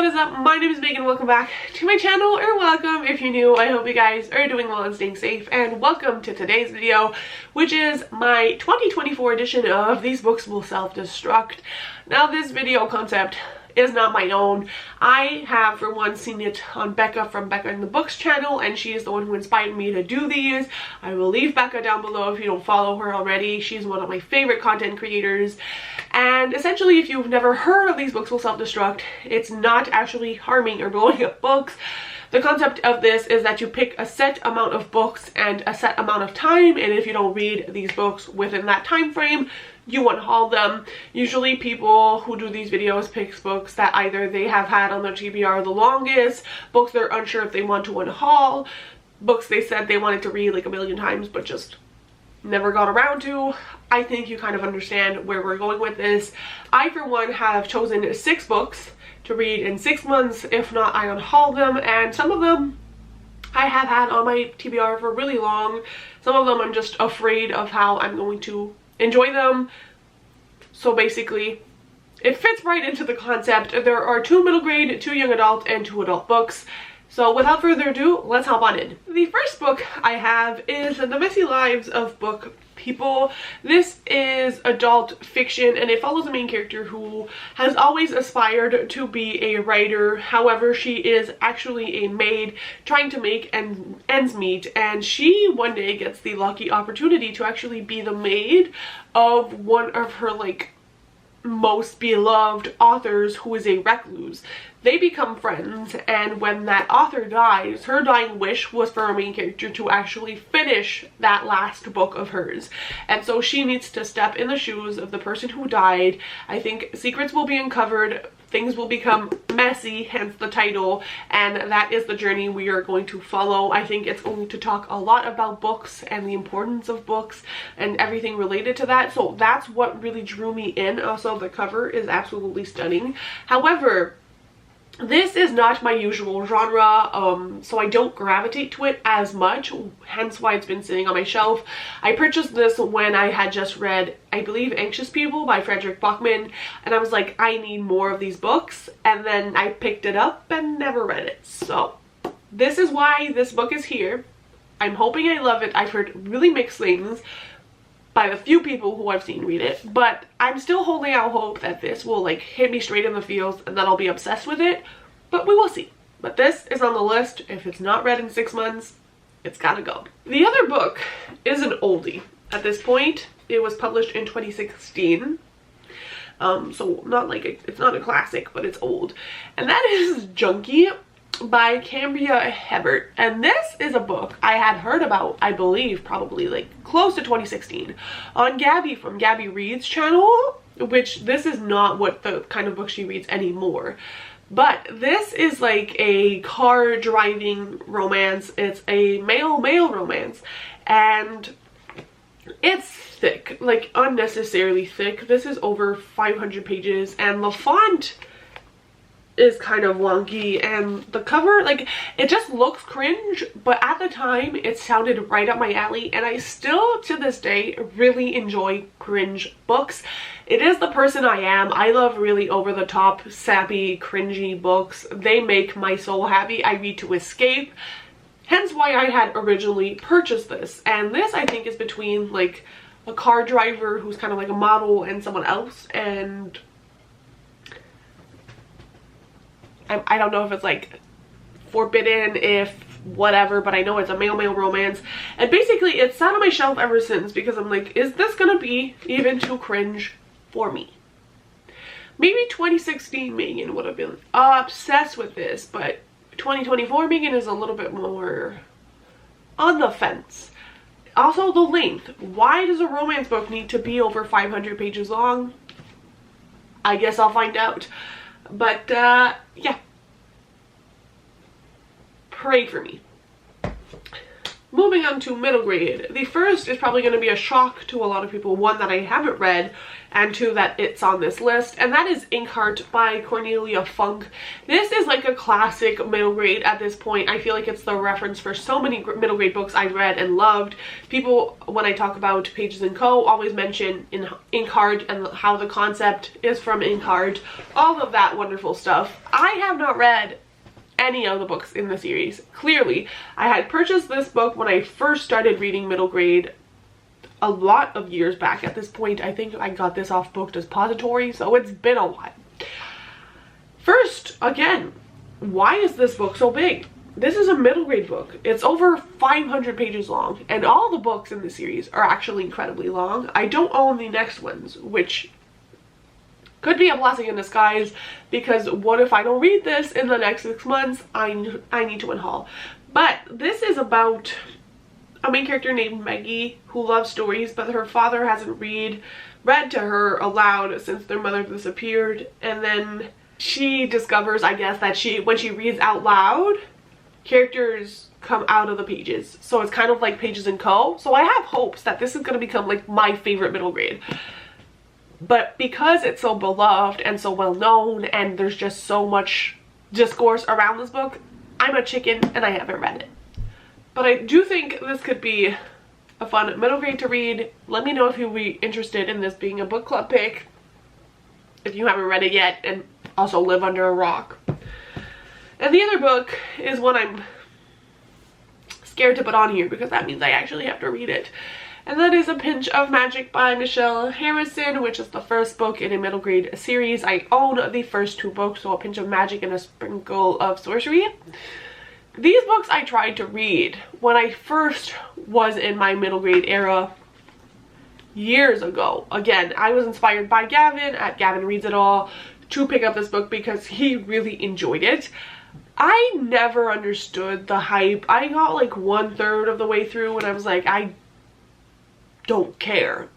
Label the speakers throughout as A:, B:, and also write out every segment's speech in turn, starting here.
A: what is up? My name is Megan. Welcome back to my channel, or welcome if you're new. I hope you guys are doing well and staying safe, and welcome to today's video, which is my 2024 edition of These Books Will Self-Destruct. Now, this video concept is not my own. I have, for one, seen it on Becca from Becca in the Books channel, and she is the one who inspired me to do these. I will leave Becca down below if you don't follow her already. She's one of my favorite content creators. And essentially, if you've never heard of These Books Will Self-Destruct, it's not actually harming or blowing up books. The concept of this is that you pick a set amount of books and a set amount of time, and if you don't read these books within that time frame, you unhaul them. Usually people who do these videos pick books that either they have had on their TBR the longest, books they're unsure if they want to unhaul, books they said they wanted to read like a million times but just never got around to. I think you kind of understand where we're going with this. I, for one, have chosen 6 books to read in 6 months. If not, I unhaul them, and some of them I have had on my TBR for really long. Some of them I'm just afraid of how I'm going to enjoy them. So basically, it fits right into the concept. There are 2 middle grade, 2 young adult, and 2 adult books. So without further ado, let's hop on in. The first book I have is The Messy Lives of Book People. This is adult fiction, and it follows a main character who has always aspired to be a writer. However, she is actually a maid trying to make ends meet, and she one day gets the lucky opportunity to actually be the maid of one of her most beloved authors, who is a recluse. They become friends, and when that author dies, her dying wish was for our main character to actually finish that last book of hers. And so she needs to step in the shoes of the person who died. I think secrets will be uncovered, things will become messy, hence the title, and that is the journey we are going to follow. I think it's going to talk a lot about books and the importance of books and everything related to that. So that's what really drew me in. Also, the cover is absolutely stunning. However, this is not my usual genre, so I don't gravitate to it as much, hence why it's been sitting on my shelf. I purchased this when I had just read, I believe, Anxious People by Frederick Bachman, and I was like, I need more of these books, and then I picked it up and never read it. So this is why this book is here. I'm hoping I love it. I've heard really mixed things by the few people who I've seen read it, but I'm still holding out hope that this will hit me straight in the feels and that I'll be obsessed with it, but we will see. But this is on the list. If it's not read in 6 months, it's gotta go. The other book is an oldie at this point. It was published in 2016, so it's not a classic, but it's old, and that is Junkie by Cambria Hebert. And this is a book I had heard about, I believe, probably close to 2016 on Gabby from Gabby Reads channel, which this is not what the kind of book she reads anymore. But this is a car driving romance. It's a male romance, and it's thick, unnecessarily thick. This is over 500 pages, and the font is kind of wonky, and the cover, it just looks cringe, but at the time it sounded right up my alley, and I still to this day really enjoy cringe books. It is the person I am. I love really over the top, sappy, cringy books. They make my soul happy. I read to escape, hence why I had originally purchased this. And this, I think, is between a car driver who's kind of like a model and someone else, and I don't know if it's forbidden, if whatever, but I know it's a male romance. And basically it's sat on my shelf ever since, because I'm like, is this gonna be even too cringe for me? Maybe 2016 Megan would have been obsessed with this, but 2024 Megan is a little bit more on the fence. Also, the length. Why does a romance book need to be over 500 pages long? I guess I'll find out. But yeah, pray for me. moving on to middle grade. The first is probably going to be a shock to a lot of people. One, that I haven't read, and two, that it's on this list, and that is Inkheart by Cornelia Funk. This is like a classic middle grade at this point. I feel like it's the reference for so many middle grade books I read and loved. People, when I talk about Pages & Co., always mention Inkheart and how the concept is from Inkheart. All of that wonderful stuff. I have not read any of the books in the series. Clearly, I had purchased this book when I first started reading middle grade a lot of years back. At this point, I think I got this off Book Depository, so it's been a while. First, again, why is this book so big? This is a middle grade book. It's over 500 pages long, and all the books in the series are actually incredibly long. I don't own the next ones, which could be a blessing in disguise, because what if I don't read this in the next 6 months? I need to unhaul. But this is about a main character named Maggie who loves stories, but her father hasn't read to her aloud since their mother disappeared. And then she discovers, I guess, that when she reads out loud, characters come out of the pages. So it's kind of like Pages & Co. So I have hopes that this is going to become like my favorite middle grade. But because it's so beloved and so well known, and there's just so much discourse around this book, I'm a chicken and I haven't read it. But I do think this could be a fun middle grade to read. Let me know if you'd be interested in this being a book club pick, if you haven't read it yet and also live under a rock. And the other book is one I'm scared to put on here, because that means I actually have to read it. And that is A Pinch of Magic by Michelle Harrison, which is the first book in a middle grade series. I own the first 2 books, so A Pinch of Magic and A Sprinkle of Sorcery. These books I tried to read when I first was in my middle grade era years ago. Again, I was inspired by Gavin at Gavin Reads It All to pick up this book because he really enjoyed it. I never understood the hype. I got like 1/3 of the way through and I was like, I don't care,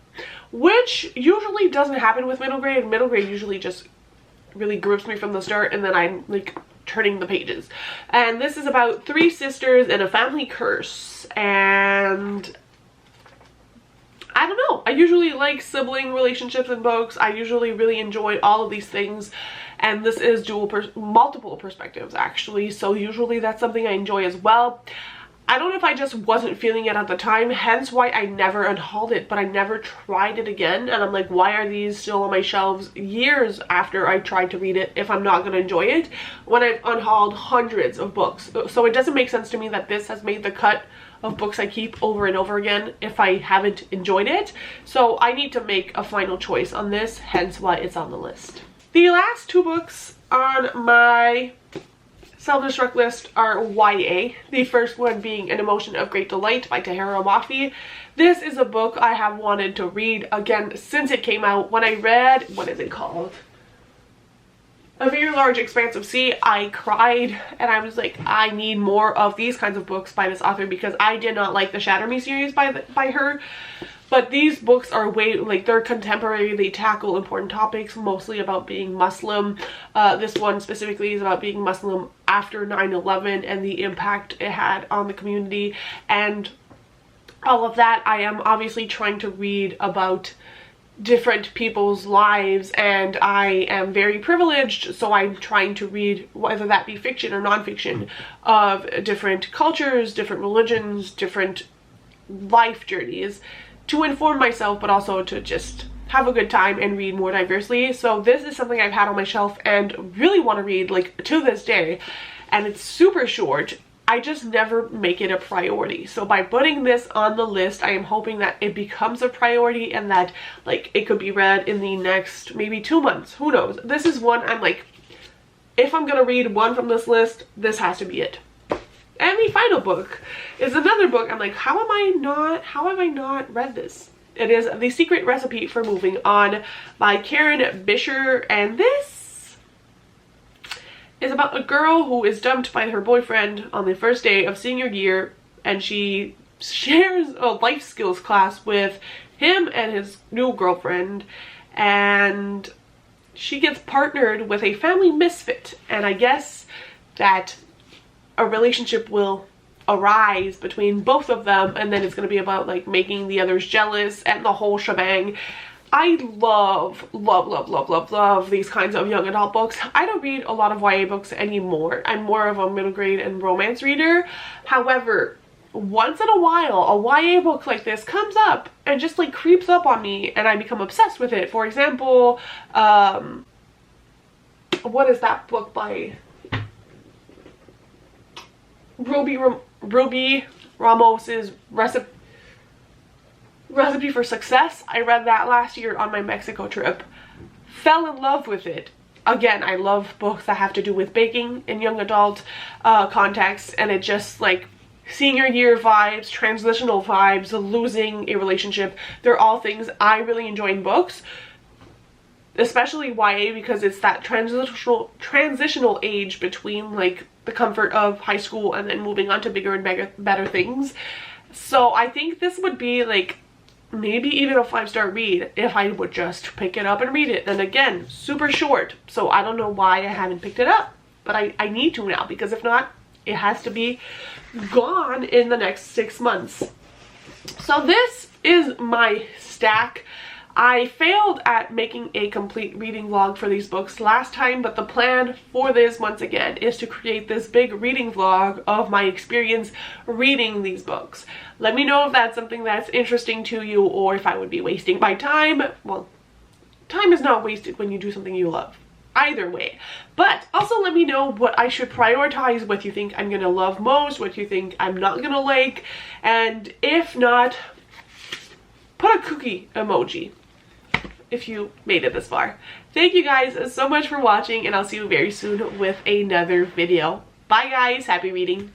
A: which usually doesn't happen with middle grade. Middle grade usually just really grips me from the start, and then I'm like turning the pages. And this is about 3 sisters and a family curse, and I don't know, I usually like sibling relationships in books. I usually really enjoy all of these things, and this is multiple perspectives actually, so usually that's something I enjoy as well. I don't know if I just wasn't feeling it at the time, hence why I never unhauled it, but I never tried it again. And I'm like, why are these still on my shelves years after I tried to read it if I'm not going to enjoy it, when I've unhauled hundreds of books? So it doesn't make sense to me that this has made the cut of books I keep over and over again if I haven't enjoyed it. So I need to make a final choice on this, hence why it's on the list. The last 2 books on my self-destruct list are YA. The first one being An Emotion of Great Delight by Tahereh Mafi. This is a book I have wanted to read again since it came out. When I read, what is it called? A Very Large Expanse of Sea, I cried and I was like, I need more of these kinds of books by this author, because I did not like the Shatter Me series by her. But these books are they're contemporary. They tackle important topics, mostly about being Muslim. This one specifically is about being Muslim after 9/11 and the impact it had on the community and all of that. I am obviously trying to read about different people's lives, and I am very privileged, so I'm trying to read, whether that be fiction or nonfiction, of different cultures, different religions, different life journeys, to inform myself, but also to just have a good time and read more diversely. So this is something I've had on my shelf and really want to read, like, to this day, and it's super short. I just never make it a priority. So by putting this on the list, I am hoping that it becomes a priority and that, like, it could be read in the next maybe 2 months. Who knows? This is one I'm like, if I'm gonna read one from this list, this has to be it. And the final book is another book I'm like, how have I not read this? It is The Secret Recipe for Moving On by Karen Bisher, and this is about a girl who is dumped by her boyfriend on the first day of senior year, and she shares a life skills class with him and his new girlfriend, and she gets partnered with a family misfit, and I guess that a relationship will arise between both of them, and then it's going to be about like making the others jealous and the whole shebang. I love these kinds of young adult books. I don't read a lot of YA books anymore. I'm more of a middle grade and romance reader. However, once in a while a YA book like this comes up and just like creeps up on me and I become obsessed with it. For example, what is that book by Ruby Ramos's Recipe for Success? I read that last year on my Mexico trip. Fell in love with it. Again, I love books that have to do with baking in young adult context, and it just like senior year vibes, transitional vibes, losing a relationship. They're all things I really enjoy in books, especially YA, because it's that transitional age between like the comfort of high school and then moving on to bigger and better things. So I think this would be like maybe even a 5-star read if I would just pick it up and read it. Then again, super short, so I don't know why I haven't picked it up, but I need to now, because if not, it has to be gone in the next 6 months. So this is my stack. I failed at making a complete reading vlog for these books last time, but the plan for this, once again, is to create this big reading vlog of my experience reading these books. Let me know if that's something that's interesting to you, or if I would be wasting my time. Well, time is not wasted when you do something you love. Either way. But also let me know what I should prioritize, what you think I'm gonna love most, what you think I'm not gonna like, and if not, put a cookie emoji if you made it this far. Thank you guys so much for watching, and I'll see you very soon with another video. Bye guys, happy reading.